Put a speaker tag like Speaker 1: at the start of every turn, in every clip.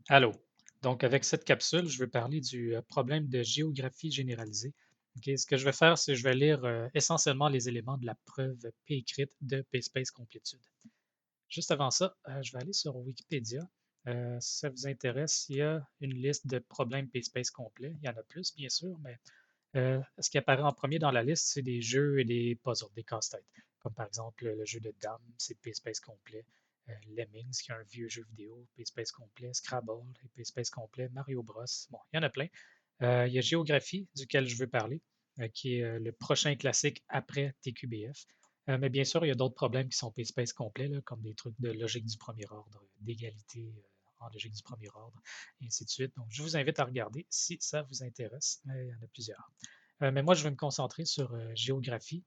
Speaker 1: Allô. Donc, avec cette capsule, je veux parler du problème de géographie généralisée. OK, ce que je vais faire, c'est que je vais lire essentiellement les éléments de la preuve P écrite de PSpace Complétude. Juste avant ça, je vais aller sur Wikipédia. Si ça vous intéresse, il y a une liste de problèmes PSpace complets. Il y en a plus, bien sûr, mais ce qui apparaît en premier dans la liste, c'est des jeux et des puzzles, des casse-têtes. Comme par exemple le jeu de dames, c'est PSpace complet. Lemmings, qui est un vieux jeu vidéo, PSpace complet. Scrabble, PSpace complet. Mario Bros. Bon, il y en a plein. Il y a Géographie, duquel je veux parler, qui est le prochain classique après TQBF. Mais bien sûr, il y a d'autres problèmes qui sont PSpace complets, là, comme des trucs de logique du premier ordre, d'égalité en logique du premier ordre, et ainsi de suite. Donc, je vous invite à regarder si ça vous intéresse. Il y en a plusieurs. Mais moi, je vais me concentrer sur Géographie,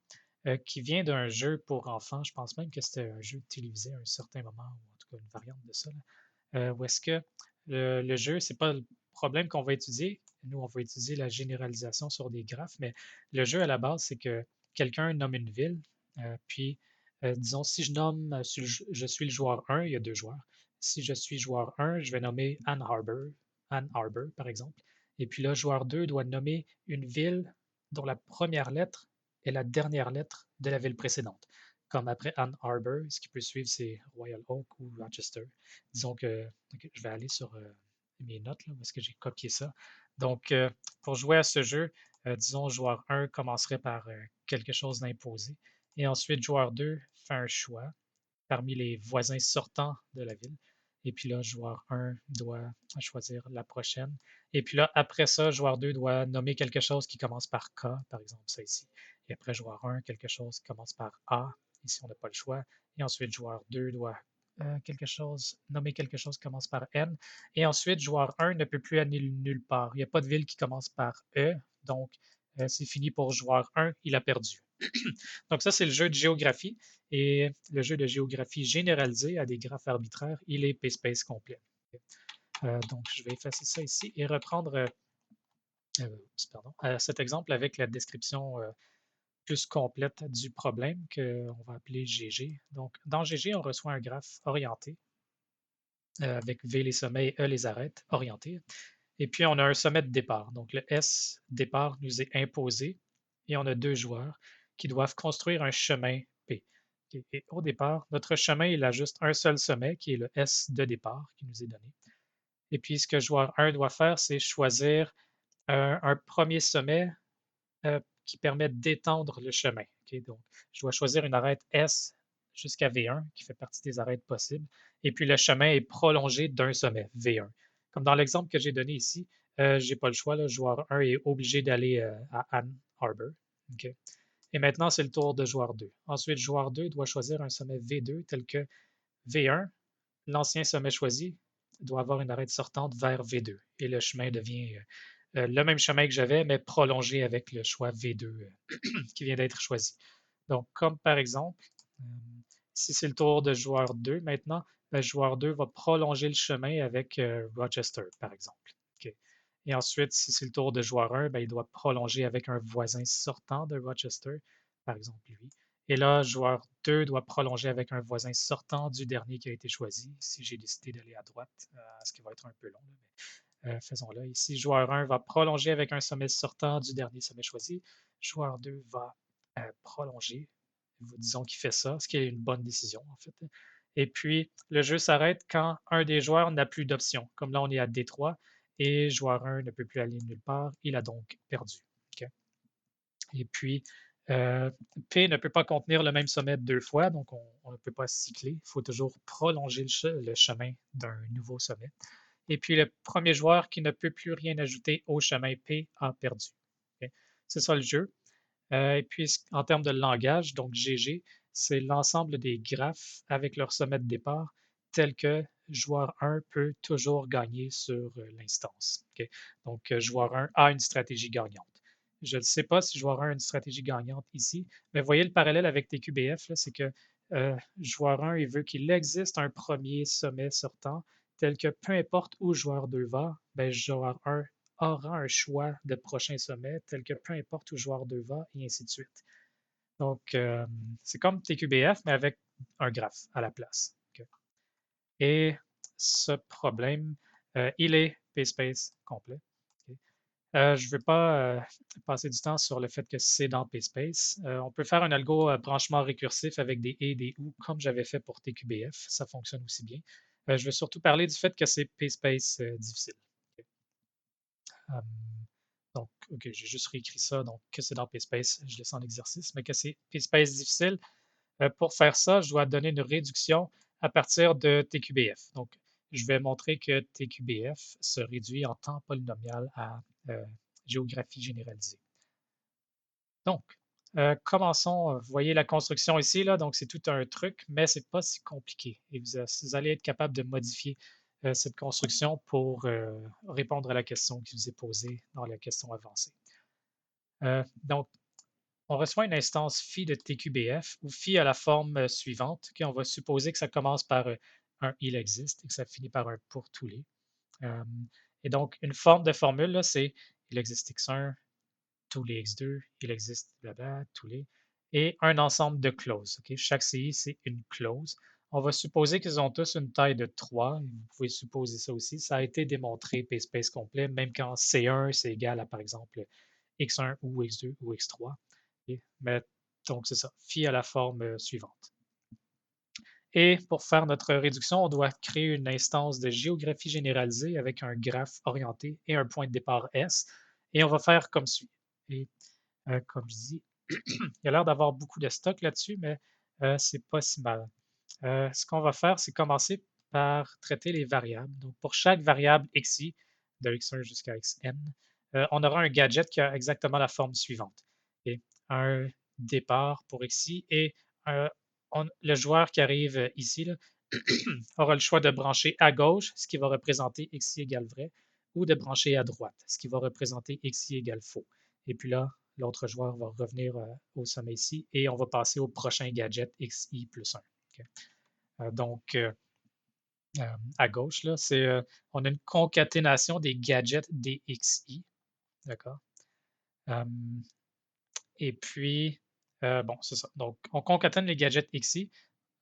Speaker 1: qui vient d'un jeu pour enfants. Je pense même que c'était un jeu télévisé à un certain moment, ou en tout cas une variante de ça, là, où est-ce que le jeu, c'est pas le problème qu'on va étudier. Nous, on va étudier la généralisation sur des graphes, mais le jeu à la base, c'est que quelqu'un nomme une ville, puis disons, si je nomme, je suis le joueur 1, il y a deux joueurs. Si je suis joueur 1, je vais nommer Ann Arbor, par exemple. Et puis là, joueur 2 doit nommer une ville dont la première lettre est la dernière lettre de la ville précédente. Comme après Ann Arbor, ce qui peut suivre, c'est Royal Oak ou Rochester. Disons que je vais aller sur mes notes, là, parce que j'ai copié ça. Donc, pour jouer à ce jeu, disons, joueur 1 commencerait par quelque chose d'imposé. Et ensuite, joueur 2 fait un choix parmi les voisins sortants de la ville. Et puis là, joueur 1 doit choisir la prochaine. Et puis là, après ça, joueur 2 doit nommer quelque chose qui commence par K, par exemple ça ici. Et après, joueur 1, quelque chose qui commence par A. Ici, on n'a pas le choix. Et ensuite, joueur 2 doit nommer quelque chose qui commence par N. Et ensuite, joueur 1 ne peut plus aller nulle part. Il n'y a pas de ville qui commence par E. Donc, c'est fini pour joueur 1. Il a perdu. Donc ça, c'est le jeu de géographie. Et le jeu de géographie généralisée à des graphes arbitraires, il est PSpace complet. Donc, je vais effacer ça ici et reprendre cet exemple avec la description plus complète du problème qu'on va appeler GG. Donc, dans GG, on reçoit un graphe orienté avec V les sommets et E les arêtes, orientés. Et puis, on a un sommet de départ. Donc, le S départ nous est imposé et on a deux joueurs qui doivent construire un chemin P. Et au départ, notre chemin, il a juste un seul sommet qui est le S de départ qui nous est donné. Et puis, ce que joueur 1 doit faire, c'est choisir un premier sommet qui permet d'étendre le chemin. Okay? Donc, je dois choisir une arête S jusqu'à V1, qui fait partie des arêtes possibles. Et puis, le chemin est prolongé d'un sommet, V1. Comme dans l'exemple que j'ai donné ici, je n'ai pas le choix. Le joueur 1 est obligé d'aller à Ann Arbor. Okay? Et maintenant, c'est le tour de joueur 2. Ensuite, joueur 2 doit choisir un sommet V2 tel que V1. L'ancien sommet choisi doit avoir une arête sortante vers V2. Et le chemin devient le même chemin que j'avais, mais prolongé avec le choix V2 qui vient d'être choisi. Donc, comme par exemple, euh, si c'est le tour de joueur 2 maintenant, ben, joueur 2 va prolonger le chemin avec Rochester, par exemple. Okay. Et ensuite, si c'est le tour de joueur 1, ben, il doit prolonger avec un voisin sortant de Rochester, par exemple lui. Et là, joueur 2 doit prolonger avec un voisin sortant du dernier qui a été choisi. Si j'ai décidé d'aller à droite, ce qui va être un peu long, mais faisons-le. Ici, joueur 1 va prolonger avec un sommet sortant du dernier sommet choisi. Joueur 2 va prolonger. Disons qu'il fait ça, ce qui est une bonne décision, en fait. Et puis, le jeu s'arrête quand un des joueurs n'a plus d'option. Comme là, on est à D3 et joueur 1 ne peut plus aller nulle part. Il a donc perdu. Okay? Et puis, euh, P ne peut pas contenir le même sommet deux fois, donc on ne peut pas cycler. Il faut toujours prolonger le chemin d'un nouveau sommet. Et puis, le premier joueur qui ne peut plus rien ajouter au chemin P a perdu. Okay? C'est ça le jeu. Et puis, en termes de langage, donc GG, c'est l'ensemble des graphes avec leur sommet de départ, tel que joueur 1 peut toujours gagner sur l'instance. Okay? Donc, joueur 1 a une stratégie gagnante. Je ne sais pas si joueur 1 a une stratégie gagnante ici, mais voyez le parallèle avec TQBF, c'est que joueur 1, il veut qu'il existe un premier sommet sortant, tel que peu importe où joueur 2 va, ben, joueur 1 aura un choix de prochain sommet, tel que peu importe où joueur 2 va, et ainsi de suite. Donc, c'est comme TQBF, mais avec un graphe à la place. Okay? Et ce problème, il est PSpace complet. OK. Je ne veux pas passer du temps sur le fait que c'est dans PSpace. On peut faire un algo branchement récursif avec des et des ou, comme j'avais fait pour TQBF. Ça fonctionne aussi bien. Je veux surtout parler du fait que c'est PSpace difficile. OK. Euh, donc, OK, j'ai juste réécrit ça, donc que c'est dans PSpace, je laisse en exercice, mais que c'est PSpace difficile. Pour faire ça, je dois donner une réduction à partir de TQBF. Donc, je vais montrer que TQBF se réduit en temps polynomial à géographie généralisée. Donc, commençons. Vous voyez la construction ici, là, donc c'est tout un truc, mais ce n'est pas si compliqué. Et vous allez être capable de modifier cette construction pour répondre à la question qui vous est posée dans la question avancée. Donc, on reçoit une instance phi de TQBF où phi a la forme suivante. On va supposer que ça commence par un il existe et que ça finit par un pour tous les. Et donc, une forme de formule, c'est il existe x1, tous les x2, il existe blabla, tous les, et un ensemble de clauses. Okay? Chaque CI, c'est une clause. On va supposer qu'ils ont tous une taille de 3. Vous pouvez supposer ça aussi. Ça a été démontré PSpace complet, même quand C1, c'est égal à, par exemple, x1 ou x2 ou x3. Okay? Mais, donc, c'est ça. Phi à la forme suivante. Et pour faire notre réduction, on doit créer une instance de géographie généralisée avec un graphe orienté et un point de départ S. Et on va faire comme suit. Et comme je dis, il y a l'air d'avoir beaucoup de stock là-dessus, mais c'est pas si mal. Ce qu'on va faire, c'est commencer par traiter les variables. Donc, pour chaque variable xi, de x1 jusqu'à xn, on aura un gadget qui a exactement la forme suivante. Okay? Un départ pour xi et le joueur qui arrive ici là, aura le choix de brancher à gauche, ce qui va représenter xi égale vrai, ou de brancher à droite, ce qui va représenter xi égale faux. Et puis là, l'autre joueur va revenir au sommet ici et on va passer au prochain gadget xi plus 1. Okay? Donc, à gauche, là, on a une concaténation des gadgets DXI. D'accord? Euh, et puis, bon, c'est ça. Donc, on concatène les gadgets XI.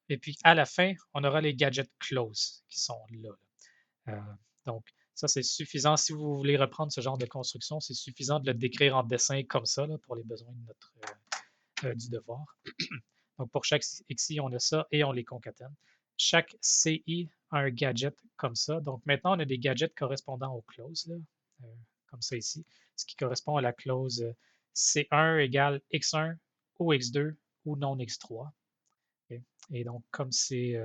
Speaker 1: Et puis, à la fin, on aura les gadgets close qui sont là. Donc, ça, c'est suffisant. Si vous voulez reprendre ce genre de construction, c'est suffisant de le décrire en dessin comme ça là, pour les besoins de du devoir. Donc, pour chaque XI, on a ça et on les concatène. Chaque CI a un gadget comme ça. Donc, maintenant, on a des gadgets correspondant aux clauses, là, comme ça ici, ce qui correspond à la clause C1 égale X1 ou X2 ou non X3. Okay? Et donc, comme c'est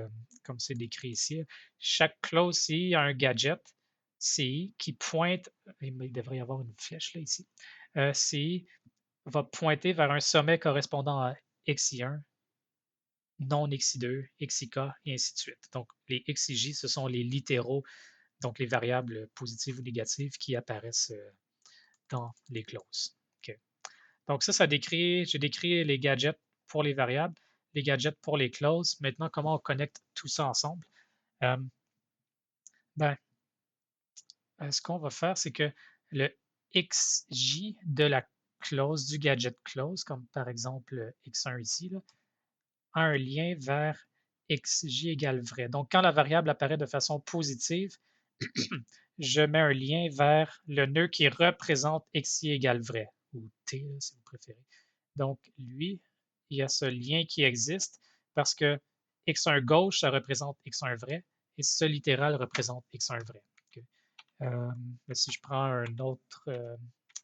Speaker 1: décrit ici, chaque clause CI a un gadget CI qui pointe, il devrait y avoir une flèche là ici, CI va pointer vers un sommet correspondant à XI1, non XI2, XIK, et ainsi de suite. Donc, les XIJ, ce sont les littéraux, donc les variables positives ou négatives qui apparaissent dans les clauses. Okay. Donc, ça j'ai décrit les gadgets pour les variables, les gadgets pour les clauses. Maintenant, comment on connecte tout ça ensemble? Euh, ben, ce qu'on va faire, c'est que le XJ de la clause du gadget clause, comme par exemple X1 ici, là, a un lien vers xj égale vrai. Donc, quand la variable apparaît de façon positive, je mets un lien vers le nœud qui représente xi égale vrai, ou t là, si vous préférez. Donc, lui, il y a ce lien qui existe parce que x1 gauche, ça représente x1 vrai, et ce littéral représente x1 vrai. Okay. Si je prends un autre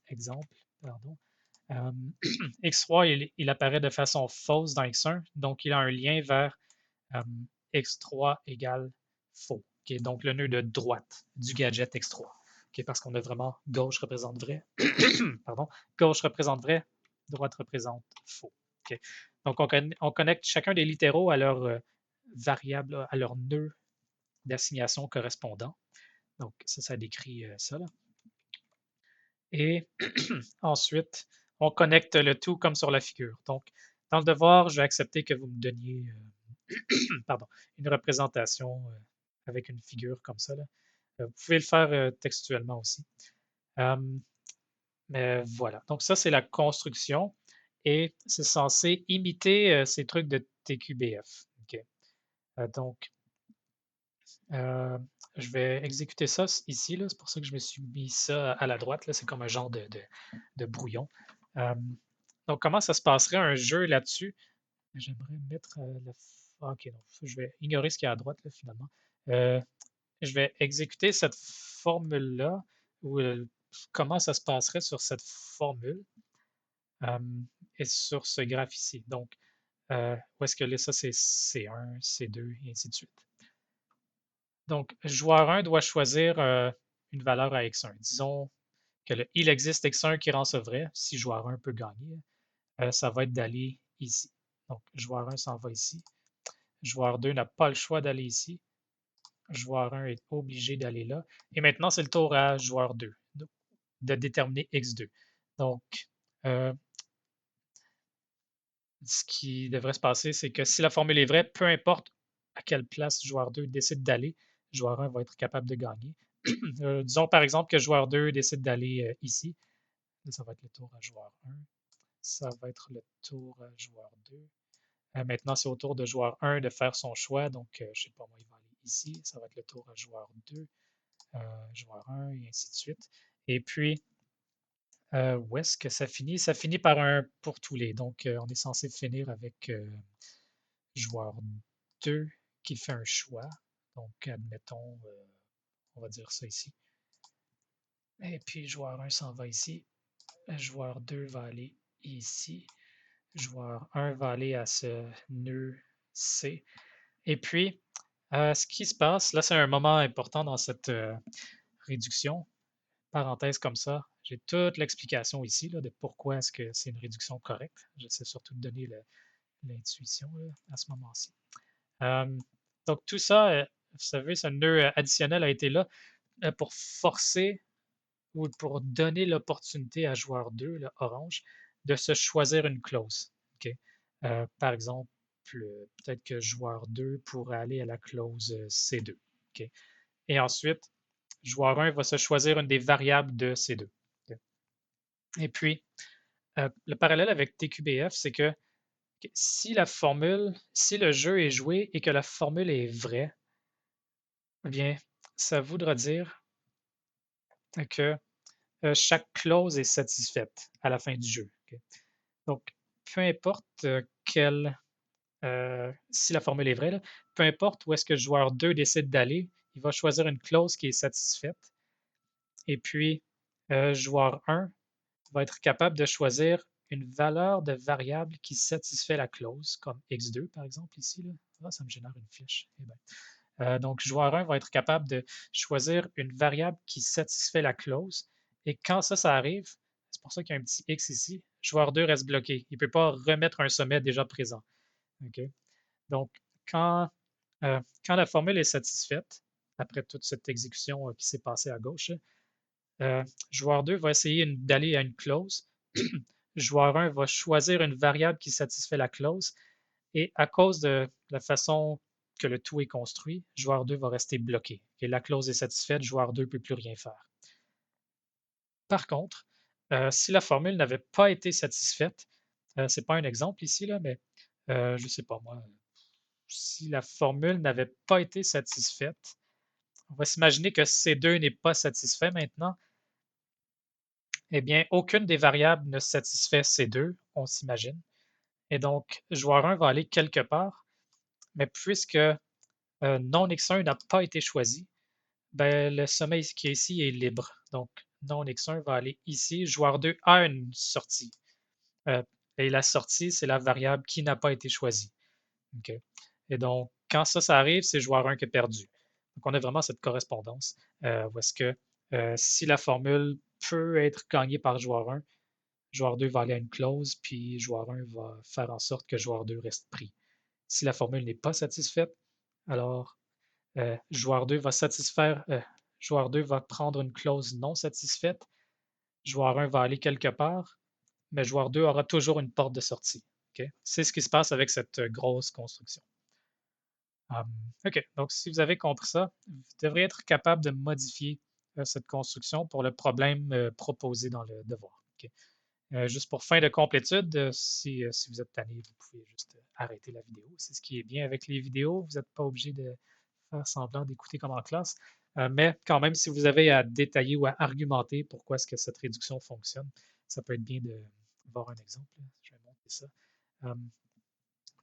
Speaker 1: exemple, pardon, X3, il apparaît de façon fausse dans X1, donc il a un lien vers X3 égale faux. Okay, donc le nœud de droite du gadget X3. Okay, parce qu'on a vraiment gauche représente vrai. Pardon, gauche représente vrai, droite représente faux. Okay. Donc on connecte chacun des littéraux à leur variable, à leur nœud d'assignation correspondant. Donc ça décrit ça. Là. Et ensuite, on connecte le tout comme sur la figure. Donc, dans le devoir, je vais accepter que vous me donniez pardon, une représentation avec une figure comme ça. Là. Vous pouvez le faire textuellement aussi. Mais voilà. Donc, ça, c'est la construction et c'est censé imiter ces trucs de TQBF. Okay. Donc, je vais exécuter ça ici, là. C'est pour ça que je me suis mis ça à la droite, là. C'est comme un genre de brouillon. Euh, donc, comment ça se passerait un jeu là-dessus? J'aimerais mettre la... OK, non, je vais ignorer ce qu'il y a à droite, là, finalement. Euh, je vais exécuter cette formule-là, ou comment ça se passerait sur cette formule euh, et sur ce graphe ici. Donc, où est-ce que là, ça, c'est C1, C2, et ainsi de suite. Donc, joueur 1 doit choisir une valeur à x1. Disons que il existe x1 qui rend ça vrai. Si joueur 1 peut gagner, ça va être d'aller ici. Donc, joueur 1 s'en va ici. Joueur 2 n'a pas le choix d'aller ici. Joueur 1 est obligé d'aller là. Et maintenant, c'est le tour à joueur 2 de déterminer x2. Donc, euh, ce qui devrait se passer, c'est que si la formule est vraie, peu importe à quelle place joueur 2 décide d'aller, joueur 1 va être capable de gagner. Disons par exemple que joueur 2 décide d'aller ici. Là, ça va être le tour à joueur 1. Ça va être le tour à joueur 2. Maintenant, c'est au tour de joueur 1 de faire son choix. Donc, je ne sais pas, moi, il va aller ici. Ça va être le tour à joueur 2, joueur 1, et ainsi de suite. Et puis, où est-ce que ça finit? Ça finit par un pour tous les. Donc, on est censé finir avec joueur 2 qui fait un choix. Donc, admettons, on va dire ça ici. Et puis, joueur 1 s'en va ici. Joueur 2 va aller ici. Joueur 1 va aller à ce nœud C. Et puis, ce qui se passe, là, c'est un moment important dans cette réduction. Parenthèse comme ça, j'ai toute l'explication ici là, de pourquoi est-ce que c'est une réduction correcte. J'essaie surtout de donner l'intuition à ce moment-ci. Euh, donc, tout ça, vous savez, ce nœud additionnel a été là pour forcer ou pour donner l'opportunité à joueur 2, le orange, de se choisir une clause. OK? Par exemple, peut-être que joueur 2 pourrait aller à la clause C2. OK? Et ensuite, joueur 1 va se choisir une des variables de C2. OK? Et puis, le parallèle avec TQBF, c'est que si la formule, si le jeu est joué et que la formule est vraie, eh bien, ça voudra dire que chaque clause est satisfaite à la fin du jeu. Okay? Donc, peu importe si la formule est vraie, là, peu importe où est-ce que le joueur 2 décide d'aller, il va choisir une clause qui est satisfaite. Et puis, joueur 1 va être capable de choisir une valeur de variable qui satisfait la clause, comme x2 par exemple ici. Là. Ah, ça me génère une flèche. Eh bien. Donc, joueur 1 va être capable de choisir une variable qui satisfait la clause. Et quand ça arrive, c'est pour ça qu'il y a un petit X ici, joueur 2 reste bloqué. Il ne peut pas remettre un sommet déjà présent. Okay? Donc, quand, quand la formule est satisfaite, après toute cette exécution qui s'est passée à gauche, joueur 2 va essayer d'aller à une clause. Joueur 1 va choisir une variable qui satisfait la clause. Et à cause de la façon que le tout est construit, joueur 2 va rester bloqué. Et la clause est satisfaite, joueur 2 ne peut plus rien faire. Par contre, si la formule n'avait pas été satisfaite, ce n'est pas un exemple ici, là, mais je ne sais pas moi, si la formule n'avait pas été satisfaite, on va s'imaginer que C2 n'est pas satisfait maintenant. Eh bien, aucune des variables ne satisfait C2, on s'imagine. Et donc, joueur 1 va aller quelque part, mais puisque non X1 n'a pas été choisi, ben, le sommet qui est ici est libre. Donc, non X1 va aller ici. Joueur 2 a une sortie. Et la sortie, c'est la variable qui n'a pas été choisie. Okay? Et donc, quand ça arrive, c'est joueur 1 qui a perdu. Donc, on a vraiment cette correspondance où est-ce que si la formule peut être gagnée par joueur 1, joueur 2 va aller à une clause, puis joueur 1 va faire en sorte que joueur 2 reste pris. Si la formule n'est pas satisfaite, alors joueur 2 va joueur 2 va prendre une clause non satisfaite, joueur 1 va aller quelque part, mais joueur 2 aura toujours une porte de sortie. Okay? C'est ce qui se passe avec cette grosse construction. OK, donc si vous avez compris ça, vous devriez être capable de modifier cette construction pour le problème proposé dans le devoir. Okay? Juste pour fin de complétude, si vous êtes tanné, vous pouvez juste arrêter la vidéo. C'est ce qui est bien avec les vidéos. Vous n'êtes pas obligé de faire semblant d'écouter comme en classe. Mais quand même, si vous avez à détailler ou à argumenter pourquoi est-ce que cette réduction fonctionne, ça peut être bien de voir un exemple. Je vais montrer ça. Euh,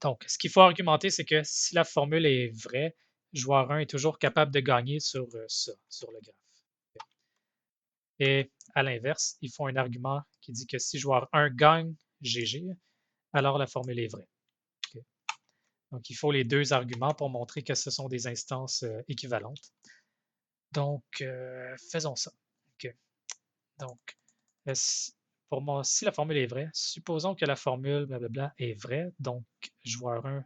Speaker 1: donc, ce qu'il faut argumenter, c'est que si la formule est vraie, joueur 1 est toujours capable de gagner sur ça, sur le graphe. Et à l'inverse, il faut un argument qui dit que si joueur 1 gagne GG, alors la formule est vraie. Okay. Donc, il faut les deux arguments pour montrer que ce sont des instances équivalentes. Donc, faisons ça. Okay. Donc, pour moi, si la formule est vraie, supposons que la formule blablabla est vraie, donc joueur 1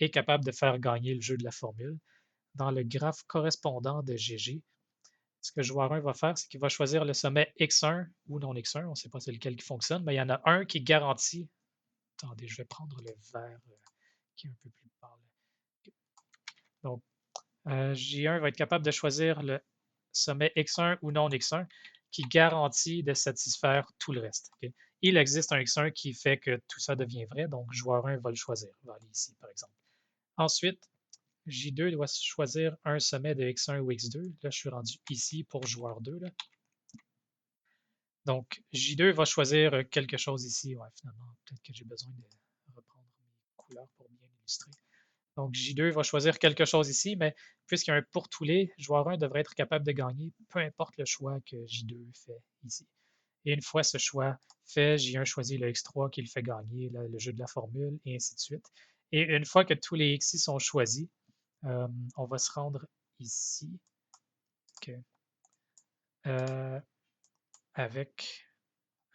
Speaker 1: est capable de faire gagner le jeu de la formule. Dans le graphe correspondant de GG, ce que joueur 1 va faire, c'est qu'il va choisir le sommet X1 ou non X1, on ne sait pas c'est lequel qui fonctionne, mais il y en a un qui garantit. Attendez, je vais prendre le vert qui est un peu plus pâle. Donc, J1 va être capable de choisir le sommet X1 ou non X1 qui garantit de satisfaire tout le reste. Okay? Il existe un X1 qui fait que tout ça devient vrai, donc joueur 1 va le choisir. Il va aller ici, par exemple. Ensuite, J2 doit choisir un sommet de X1 ou X2. Là, je suis rendu ici pour joueur 2. Là. Donc, J2 va choisir quelque chose ici. Ouais, finalement, peut-être que j'ai besoin de reprendre mes couleurs pour bien illustrer. Donc, J2 va choisir quelque chose ici, mais puisqu'il y a un pour tous les, joueur 1 devrait être capable de gagner, peu importe le choix que J2 fait ici. Et une fois ce choix fait, J1 choisit le X3 qui le fait gagner, le jeu de la formule, et ainsi de suite. Et une fois que tous les X sont choisis, on va se rendre ici. Okay. Avec,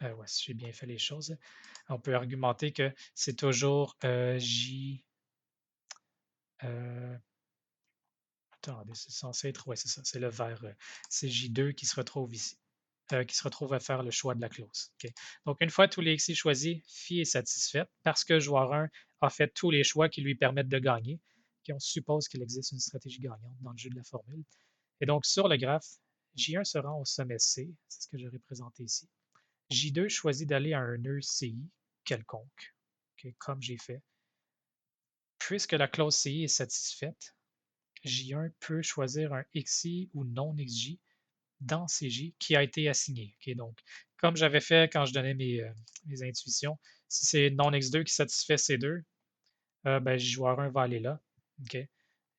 Speaker 1: ouais, si j'ai bien fait les choses, on peut argumenter que c'est toujours J. Attendez, c'est censé être, ouais, c'est ça, c'est le vert. C'est J2 qui se retrouve ici, qui se retrouve à faire le choix de la clause. Okay. Donc, une fois tous les X choisis, phi est satisfaite parce que joueur 1 a fait tous les choix qui lui permettent de gagner. Okay, on suppose qu'il existe une stratégie gagnante dans le jeu de la formule. Et donc, sur le graphe, J1 se rend au sommet C, c'est ce que j'ai représenté ici. J2 choisit d'aller à un nœud CI quelconque, okay, comme j'ai fait. Puisque la clause CI est satisfaite, J1 peut choisir un XI ou non XJ dans CJ qui a été assigné. Okay? Donc, comme j'avais fait quand je donnais mes intuitions, si c'est non X2 qui satisfait C2, ben, joueur 1 va aller là. Okay?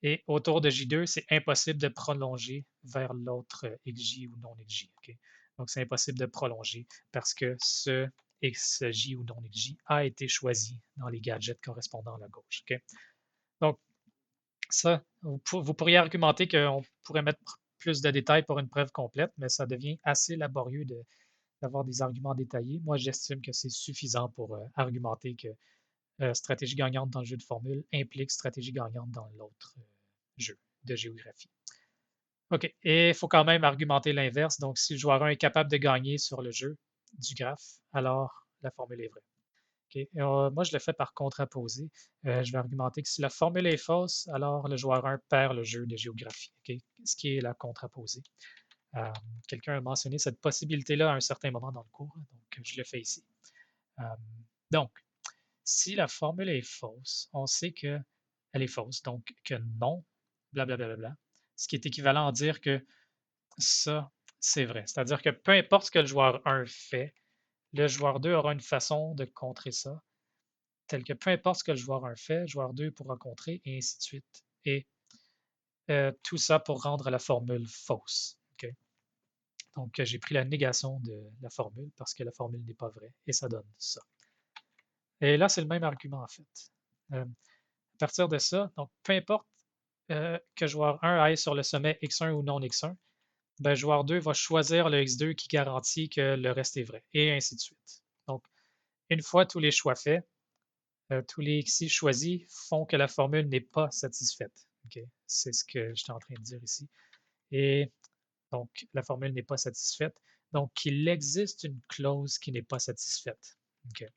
Speaker 1: Et autour de J2, c'est impossible de prolonger vers l'autre XJ ou non XJ. Okay? Donc, c'est impossible de prolonger parce que ce XJ ou non XJ a été choisi dans les gadgets correspondants à la gauche. Okay? Donc, ça, vous pourriez argumenter qu'on pourrait mettre plus de détails pour une preuve complète, mais ça devient assez laborieux d'avoir des arguments détaillés. Moi, j'estime que c'est suffisant pour argumenter que stratégie gagnante dans le jeu de formule implique stratégie gagnante dans l'autre jeu de géographie. OK, et il faut quand même argumenter l'inverse. Donc, si le joueur 1 est capable de gagner sur le jeu du graphe, alors la formule est vraie. Okay. Moi, je le fais par contraposé. Je vais argumenter que si la formule est fausse, alors le joueur 1 perd le jeu de géographie, okay, ce qui est la contraposée. Euh, Quelqu'un a mentionné cette possibilité-là à un certain moment dans le cours, donc je le fais ici. Euh, donc, si la formule est fausse, on sait qu'elle est fausse, donc que non, blablabla, bla, bla, bla, ce qui est équivalent à dire que ça, c'est vrai. C'est-à-dire que peu importe ce que le joueur 1 fait, le joueur 2 aura une façon de contrer ça, tel que peu importe ce que le joueur 1 fait, le joueur 2 pourra contrer, et ainsi de suite. Et tout ça pour rendre la formule fausse. Okay? Donc, j'ai pris la négation de la formule parce que la formule n'est pas vraie, et ça donne ça. Et là, c'est le même argument en fait. À partir de ça, donc peu importe que joueur 1 aille sur le sommet X1 ou non X1, ben, joueur 2 va choisir le X2 qui garantit que le reste est vrai, et ainsi de suite. Donc, une fois tous les choix faits, tous les XI choisis font que la formule n'est pas satisfaite. Okay? C'est ce que j'étais en train de dire ici. Et donc, la formule n'est pas satisfaite. Donc, il existe une clause qui n'est pas satisfaite. Okay?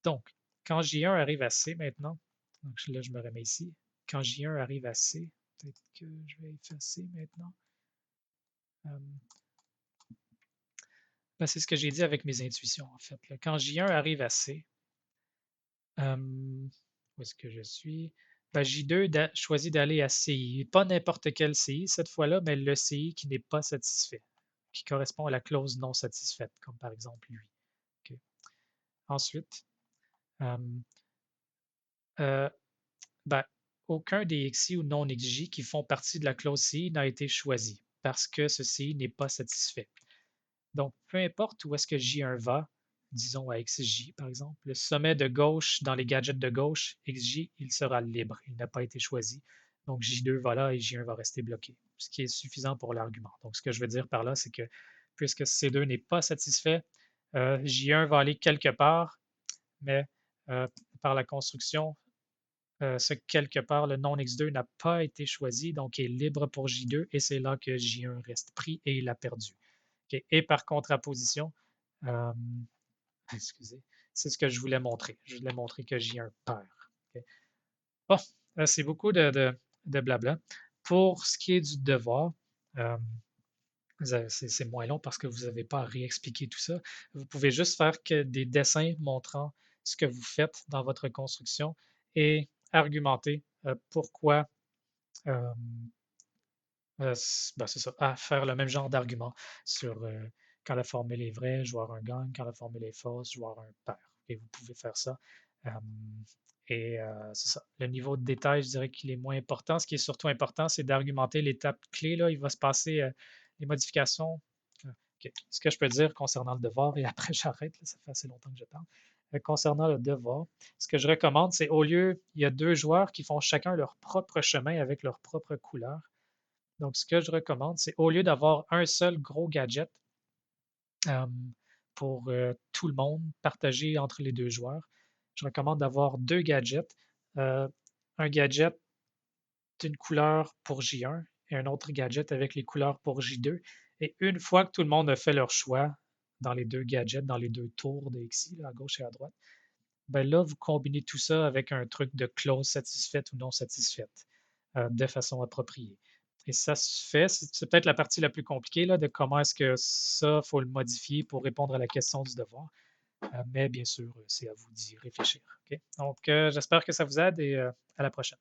Speaker 1: Donc, quand J1 arrive à C maintenant, donc là, je me remets ici. Quand J1 arrive à C, peut-être que je vais effacer maintenant. Ben, c'est ce que j'ai dit avec mes intuitions, en fait. Là. Quand J1 arrive à C, où est-ce que je suis? Ben, J2 choisit d'aller à CI. Pas n'importe quel CI cette fois-là, mais le CI qui n'est pas satisfait, qui correspond à la clause non satisfaite, comme par exemple lui. OK. Ensuite, euh, euh, ben, aucun des XI ou non XJ qui font partie de la clause CI n'a été choisi parce que ce CI n'est pas satisfait. Donc, peu importe où est-ce que J1 va, disons à XJ par exemple, le sommet de gauche dans les gadgets de gauche, XJ, il sera libre, il n'a pas été choisi. Donc, J2 va là et J1 va rester bloqué, ce qui est suffisant pour l'argument. Donc, ce que je veux dire par là, c'est que puisque C2 n'est pas satisfait, J1 va aller quelque part, mais par la construction, ce quelque part, le non X2 n'a pas été choisi, donc est libre pour J2, et c'est là que J1 reste pris et il a perdu. Okay. Et par contraposition, euh, excusez, c'est ce que je voulais montrer. Je voulais montrer que J1 perd. Okay. Bon, c'est beaucoup de blabla. Pour ce qui est du devoir, euh, c'est moins long parce que vous n'avez pas à réexpliquer tout ça. Vous pouvez juste faire que des dessins montrant ce que vous faites dans votre construction et argumenter pourquoi euh, ben, c'est ça, à faire le même genre d'argument sur quand la formule est vraie, joueur 1 gagne, quand la formule est fausse, joueur 1 perd. Et vous pouvez faire ça. Euh, c'est ça. Le niveau de détail, je dirais qu'il est moins important. Ce qui est surtout important, c'est d'argumenter l'étape clé. Là. Il va se passer les modifications. OK. Ce que je peux dire concernant le devoir, et après j'arrête, là, ça fait assez longtemps que je parle. Concernant le devoir, ce que je recommande, c'est au lieu, il y a deux joueurs qui font chacun leur propre chemin avec leur propre couleur. Donc, ce que je recommande, c'est au lieu d'avoir un seul gros gadget euh, pour tout le monde partagé entre les deux joueurs, je recommande d'avoir deux gadgets. Euh, un gadget d'une couleur pour J1 et un autre gadget avec les couleurs pour J2. Et une fois que tout le monde a fait leur choix dans les deux gadgets, dans les deux tours de XI, là, à gauche et à droite, ben là, vous combinez tout ça avec un truc de clause satisfaite ou non satisfaite de façon appropriée. Et ça se fait, c'est peut-être la partie la plus compliquée là, de comment est-ce que ça, il faut le modifier pour répondre à la question du devoir. Mais bien sûr, c'est à vous d'y réfléchir. Okay? Donc, j'espère que ça vous aide et à la prochaine.